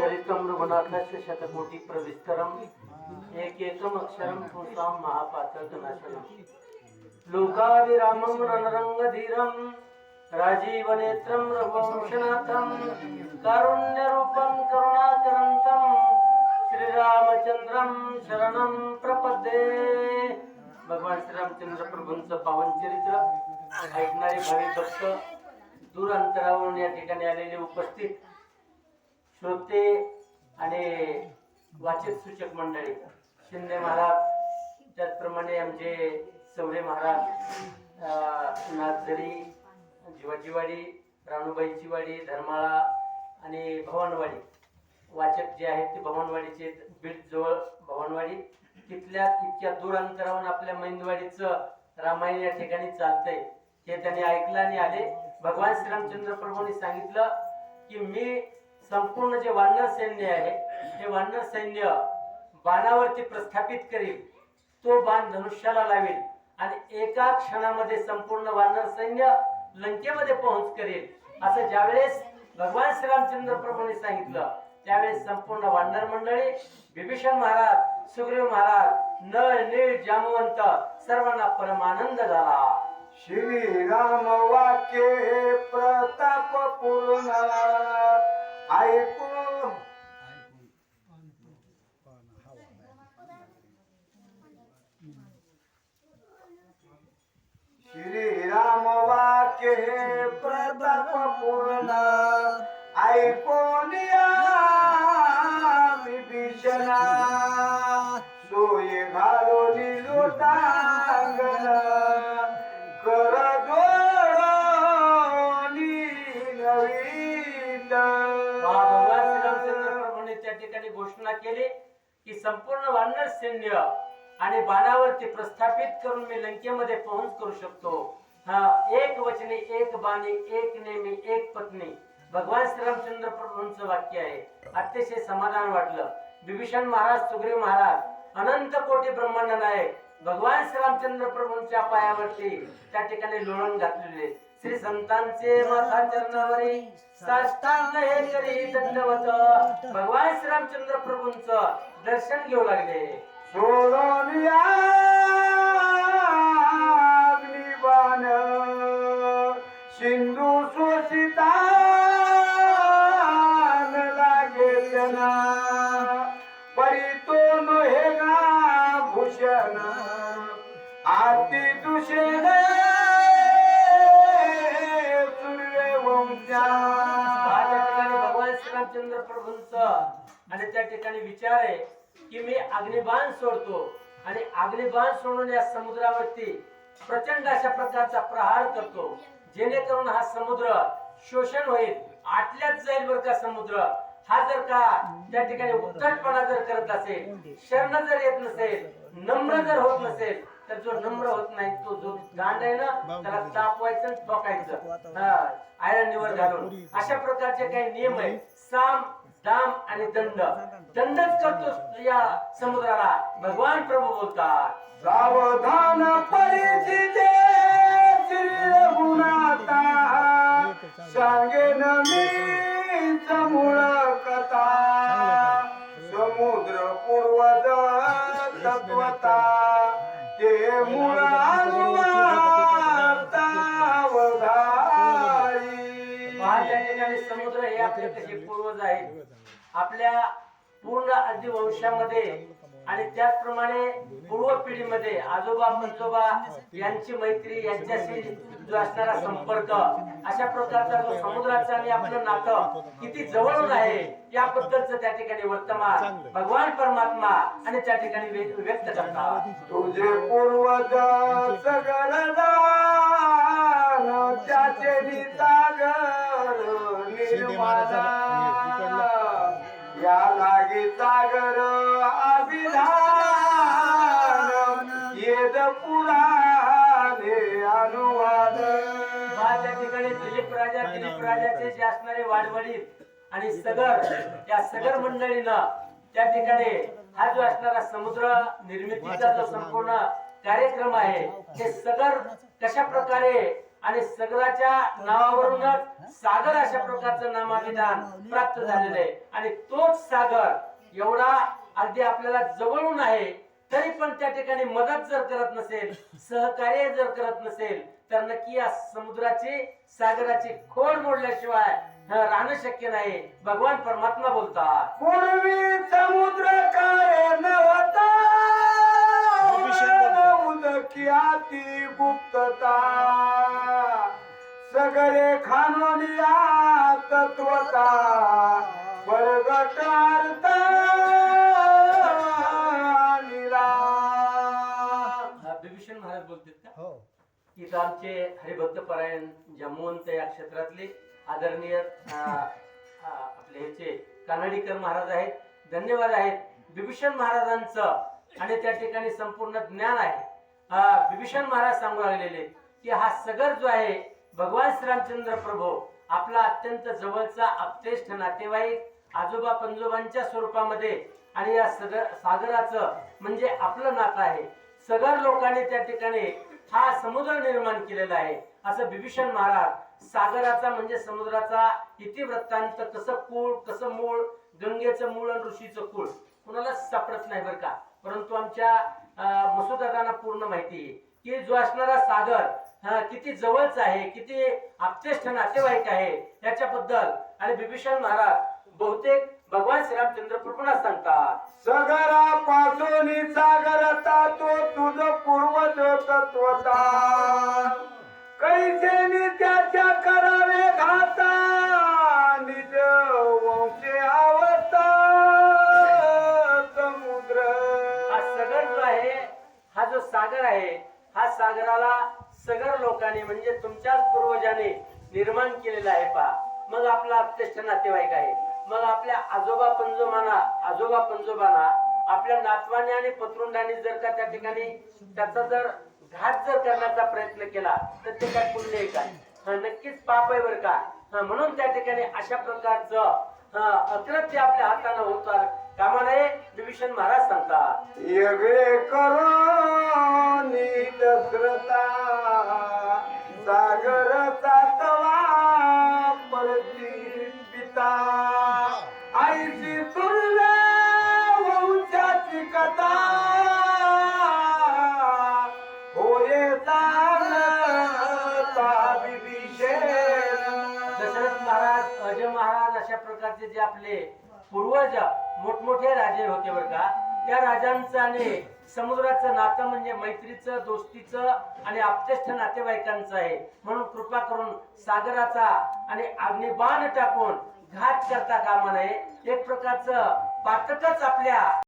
चरितं रघुनाथस्य शतकोटि प्रविस्तरम् एकैकम् अक्षरं पुंसां महापातकनाशनम् लोकाभिरामं रणरङ्गधीरं राजीवनेत्रं रघुवंशनाथं कारुण्यरूपं करुणाकरन्तं श्रीरामचंद्रं शरणं प्रपद्ये। भगवान श्रीरामचंद्र प्रभूंचं पावन चरित्र ऐकणारे भाविक भक्त दूर अंतरावरून या ठिकाणी आलेले उपस्थित श्रोते आणि वाचक सूचक मंडळी, शिंदे महाराज, त्याचप्रमाणे आमचे सवरे महाराज, नागझरी, जीवाजीवाडी, राणूबाईची वाडी, धर्माळा आणि भवनवाडी वाचक जे आहेत ते भवनवाडीचे, बीड जवळ भवनवाडी, तिथल्या इतक्या दूर अंतरावरून आपल्या मैंदवाडीचं रामायण या ठिकाणी चालतंय हे त्यांनी ऐकलं आणि आले। भगवान श्रीरामचंद्र प्रभूंनी सांगितलं की मी संपूर्ण जे वानर सैन्य आहे हे वानर सैन्य बाणावरती प्रस्थापित करील, तो बाण धनुष्याला लावेल आणि एका क्षणामध्ये संपूर्ण वानर सैन्य लंकेमध्ये पोहोच करेल। असं ज्यावेळेस भगवान श्रीरामचंद्र प्रभूंनी सांगितलं त्यावेळेस संपूर्ण वानर मंडळी, विभीषण महाराज, सुग्रीव महाराज, नळ नीळ जामवंत सर्वांना परमानंद झाला। श्रीराम वाक्ये प्रताप पूर्ण ऐकून श्रीराम वाक्ये प्रताप पूर्ण ऐकून विभीषणा सोय घालून लोटांगण कर भगवान श्रीरामचंद्र प्रभूंनी त्या ठिकाणी घोषणा केली की संपूर्ण वानर सैन्य आणि बाणावरती प्रस्थापित करून मी लंकेमध्ये पोहोच करू शकतो। एक वचने, एक बाणी, एक नेमी, एक पत्नी, भगवान श्रीरामचंद्र प्रभूंचं वाक्य आहे। अतिशय समाधान वाटलं। विभीषण महाराज, सुग्रीव महाराज, अनंत कोटी ब्रह्मांड नायक भगवान श्रीरामचंद्र प्रभूंच्या पायावरती त्या ठिकाणी लोळण घातलेले, श्री संतांचे माथा चरणावरी साष्टांग हे करी दंडवत भगवान श्रीरामचंद्र प्रभूंचं दर्शन घेऊ लागले। सोडून अग्निबाण सिंधू शोषिता लागे जना परितो नहेगा भूषण आती दुषेण सूर्यवंशा। भगवान श्रीरामचंद्र प्रभूंचं आणि त्या ठिकाणी विचार आहे की मी अग्निबाण सोडतो आणि अग्निबाण सोडून या समुद्रावरती प्रचंड अशा प्रकारचा प्रहार करतो जेणेकरून हा समुद्र शोषण होईल, आटल्यात जाईल बर का समुद्र। हा जर का त्या ठिकाणी उद्धटपणा जर करत असेल, शरण जर येत नसेल, नम्र जर होत नसेल, तर जो नम्र होत नाही तो जो गांड आहे ना त्याला तापवायचं आणि ठोकायचं आयरणीवर घालून। अशा प्रकारचे काही नियम आहेत। साम, दाम आणि दंड, दंडच करतो या समुद्राला भगवान प्रभू बोलतात। सावधान परिचिते श्री रघुनाथा सांगेन मी समूळ कथा समुद्र पूर्वज तत्वता ते मूळ या ठिकाणी समुद्र हे आपले कसे पूर्वज आहेत आपल्या पूर्ण आदि वंशामध्ये आणि त्याचप्रमाणे पूर्व पिढीमध्ये आजोबा पंजोबा यांची मैत्री, यांच्याशी जो असणारा संपर्क, अशा प्रकारचा जो समुद्राचा आणि आपलं नातं किती जवळून आहे याबद्दलचं त्या ठिकाणी वर्तमान भगवान परमात्मा आणि त्या ठिकाणी व्यक्त करतात। तुझे पूर्वज सगळं त्याचे सागर निर्माण या लागी सागर अभिधान येद पुराणे अनुवाद। त्या ठिकाणी दिलीप राजाचे जे असणारे वाडवडील आणि सगर, त्या सगर मंडळीनं त्या ठिकाणी हा जो असणारा समुद्र निर्मितीचा जो संपूर्ण कार्यक्रम आहे ते सगर कशा प्रकारे आणि सगराच्या नावावरूनच सागर अशा प्रकारचं नामाभिधान प्राप्त झालेलं आहे. आणि तोच सागर एवढा अगदी आपल्याला जवळून आहे, तरी पण त्या ठिकाणी मदत जर करत नसेल, सहकार्य जर करत नसेल, तर नक्की या समुद्राची सागराची खोड मोडल्याशिवाय राहणं शक्य नाही. भगवान परमात्मा बोलतात, पूर्वी समुद्र काय नव्हता, उदकी अति गुप्तता, सगळे खानोनिया तत्वता, वर्गट अर्थ निरा. बिभीषण महाराज बोलतात का? हो. इथं आमचे हरिभक्त परायण जम्मूंत या क्षेत्रातले आदरणीय आपले ह्याचे कानडीकर महाराज आहेत. धन्यवाद आहेत. बिभीषण महाराजांचं आणि त्या ठिकाणी संपूर्ण ज्ञान आहे. बिभीषण महाराज सांगू लागलेले की हा सगर जो आहे भगवान श्रीरामचंद्र प्रभू आपला अत्यंत जवळचा अपतेष्ट नातेवाईक, आजोबा पंजोबांच्या स्वरूपामध्ये, आणि या सागराचं म्हणजे आपलं नातं आहे. सगर लोकांनी त्या ठिकाणी हा समुद्र निर्माण केलेला आहे. असं बिभीषण महाराज सागराचा म्हणजे समुद्राचा इतिवृत्तांत, कसं कुळ, कसं मूळ, गंगेचं मूळ आणि ऋषीचं कुळ कुणाला सापडत नाही बरं का. परंतु आमच्या मसुदादांना पूर्ण माहिती आहे की जो असणारा सागर किती जवळचा आहे, किती आपतेष्ट नातेवाईक आहे याच्याबद्दल. आणि बिभीषण महाराज बहुतेक भगवान श्रीरामचंद्र प्रभूंना सांगतात, सगरापासून सागरता तो तुझ पूर्वज तत्वता, कैसेनी त्याच्या करावे घाता, निज वंशे आवता समुद्र. हा सगर जो आहे, हा जो सागर आहे, हा सागराला सगर लोकांनी म्हणजे तुमच्याच पूर्वजांनी निर्माण केलेला आहे. पहा, मग आपला अपतेष्ट नातेवाईक आहे, मग आपल्या आजोबा पंजोबांना आपल्या नातवाने आणि पत्रुंडाने जर का त्या ठिकाणी त्याचा जर घात जर करण्याचा प्रयत्न केला तर ते काय पुण्य आहे का? नक्कीच पाप आहे बरं का. म्हणून त्या ठिकाणी अशा प्रकारचं अकृत्य आपल्या हाताने होतं कामा नये. बिभीषण महाराज सांगतात, यगे करो दशरथा, सागर सातवा परती पिता, आईची तुल्य वंशाची कथा, होये दशरथ महाराज, अजय महाराज अशा प्रकारचे जे आपले पूर्वज मोठमोठे राजे होते बरं का, त्या राजांचं आणि समुद्राचं नातं म्हणजे मैत्रीचं, दोस्तीचं आणि आपतेष्ट नातेवाईकांचं आहे. म्हणून कृपा करून सागराचा आणि अग्निबाण टाकून घात करता कामा नये. एक प्रकारचं पातकच आपल्या